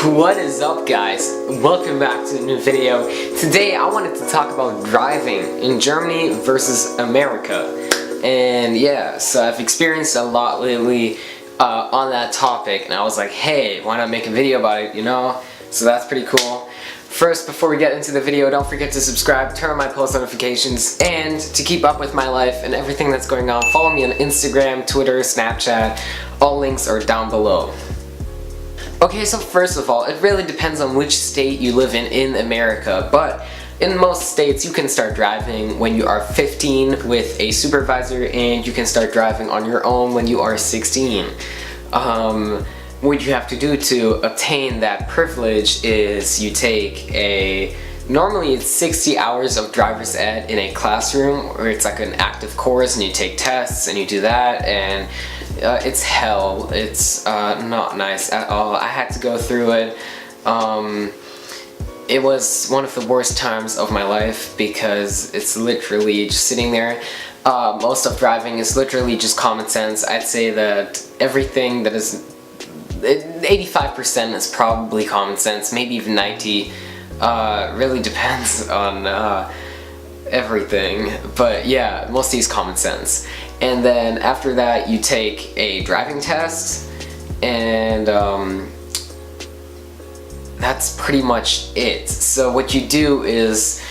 What is up, guys? Welcome back to a new video. Today I wanted to talk about driving in Germany versus America. And yeah, so I've experienced a lot lately on that topic, and I was like, hey, why not make a video about it, you know? So that's pretty cool. First, before we get into the video, don't forget to subscribe, turn on my post notifications, and to keep up with my life and everything that's going on, follow me on Instagram, Twitter, Snapchat. All links are down below. Okay, so first of all, it really depends on which state you live in America, but in most states you can start driving when you are 15 with a supervisor, and you can start driving on your own when you are 16. What you have to do to obtain that privilege is you take normally it's 60 hours of driver's ed in a classroom, or it's like an active course, and you take tests and you do that, and it's hell. It's not nice at all. I had to go through it. It was one of the worst times of my life because it's literally just sitting there. Most of driving is literally just common sense. I'd say that everything that is 85% is probably common sense, maybe even 90. Really depends on everything, but yeah, mostly is common sense. And then after that you take a driving test, and that's pretty much it. So what you do is,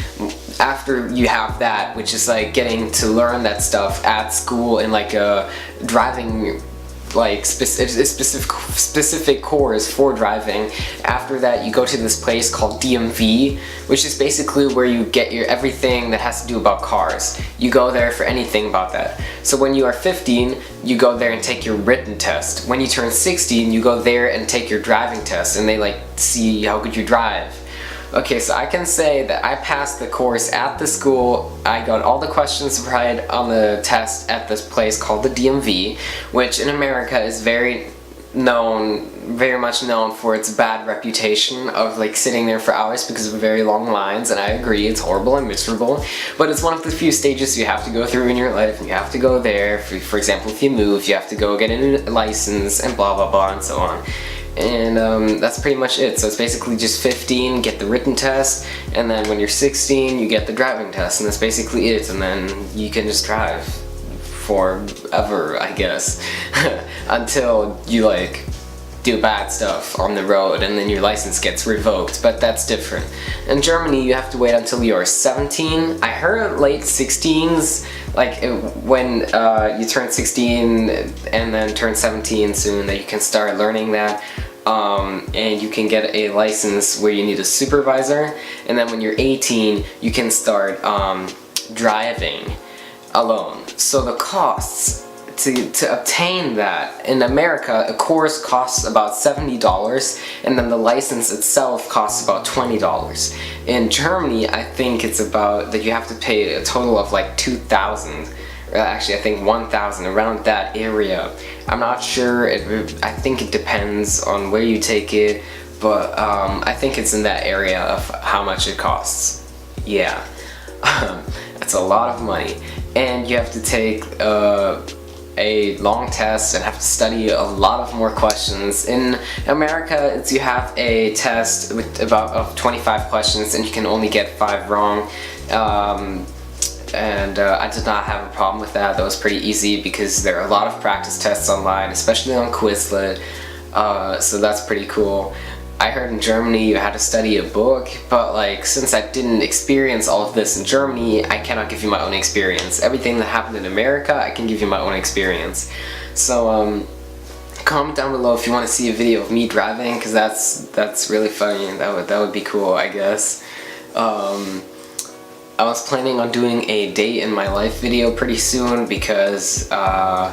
after you have that, which is like getting to learn that stuff at school in like a driving like specific course for driving. After that you go to this place called DMV, which is basically where you get your everything that has to do about cars. You go there for anything about that. So when you are 15, you go there and take your written test. When you turn 16, you go there and take your driving test, and they like see how good you drive. Okay, so I can say that I passed the course at the school. I got all the questions right on the test at this place called the DMV, which in America is very much known for its bad reputation of like sitting there for hours because of very long lines, and I agree, it's horrible and miserable, but it's one of the few stages you have to go through in your life, and you have to go there. For example, if you move, you have to go get a new license and blah blah blah and so on. And that's pretty much it. So it's basically just 15, get the written test, and then when you're 16, you get the driving test, and that's basically it. And then you can just drive forever, I guess, until you like do bad stuff on the road, and then your license gets revoked. But that's different. In Germany, you have to wait until you're 17. I heard late 16s, like when you turn 16 and then turn 17 soon, that you can start learning that. And you can get a license where you need a supervisor, and then when you're 18 you can start driving alone. So the costs to obtain that in America, a course costs about $70, and then the license itself costs about $20. In Germany, I think it's about that you have to pay a total of like 2,000. Actually, I think 1,000, around that area. I'm not sure, I think it depends on where you take it, but I think it's in that area of how much it costs. Yeah, that's a lot of money. And you have to take a long test and have to study a lot of more questions. In America, you have a test with of 25 questions, and you can only get 5 wrong. I did not have a problem with that. That was pretty easy because there are a lot of practice tests online, especially on Quizlet, so that's pretty cool. I heard in Germany you had to study a book, but like, since I didn't experience all of this in Germany, I cannot give you my own experience. Everything that happened in America, I can give you my own experience. So comment down below if you want to see a video of me driving, because that's really funny, and that would be cool, I guess. I was planning on doing a day in my life video pretty soon because I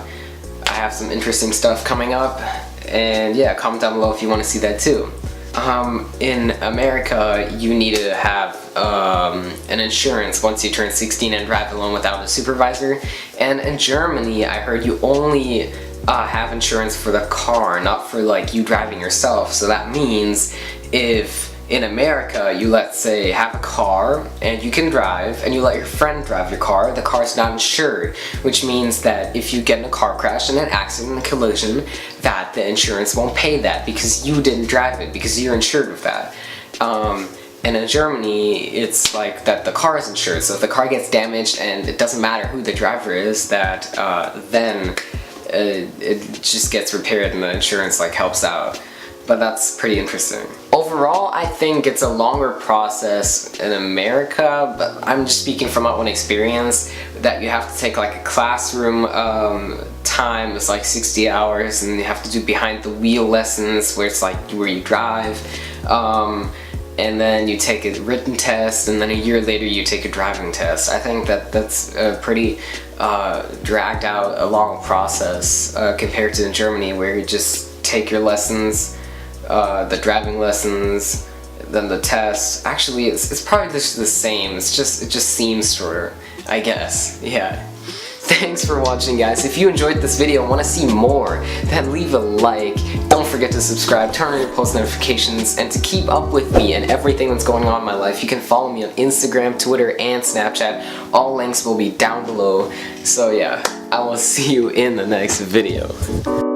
have some interesting stuff coming up, and yeah, comment down below if you want to see that too. In America, you need to have an insurance once you turn 16 and drive alone without a supervisor, and in Germany I heard you only have insurance for the car, not for like you driving yourself. So that means if in America, you, let's say, have a car and you can drive and you let your friend drive your car. The car's not insured, which means that if you get in a car crash and an accident, a collision, that the insurance won't pay that because you didn't drive it, because you're insured with that. And in Germany, it's like that the car is insured, so if the car gets damaged and it doesn't matter who the driver is, that then it just gets repaired and the insurance like helps out. But that's pretty interesting. Overall, I think it's a longer process in America, but I'm just speaking from my own experience, that you have to take like a classroom time. It's like 60 hours, and you have to do behind the wheel lessons where it's like where you drive. And then you take a written test, and then a year later you take a driving test. I think that that's a pretty dragged out, a long process compared to in Germany, where you just take your lessons, the driving lessons, then the test. Actually, it's probably just the same. It just seems shorter, I guess. Yeah. Thanks for watching, guys. If you enjoyed this video and want to see more, then leave a like. Don't forget to subscribe, turn on your post notifications, and to keep up with me and everything that's going on in my life, you can follow me on Instagram, Twitter, and Snapchat. All links will be down below. So yeah, I will see you in the next video.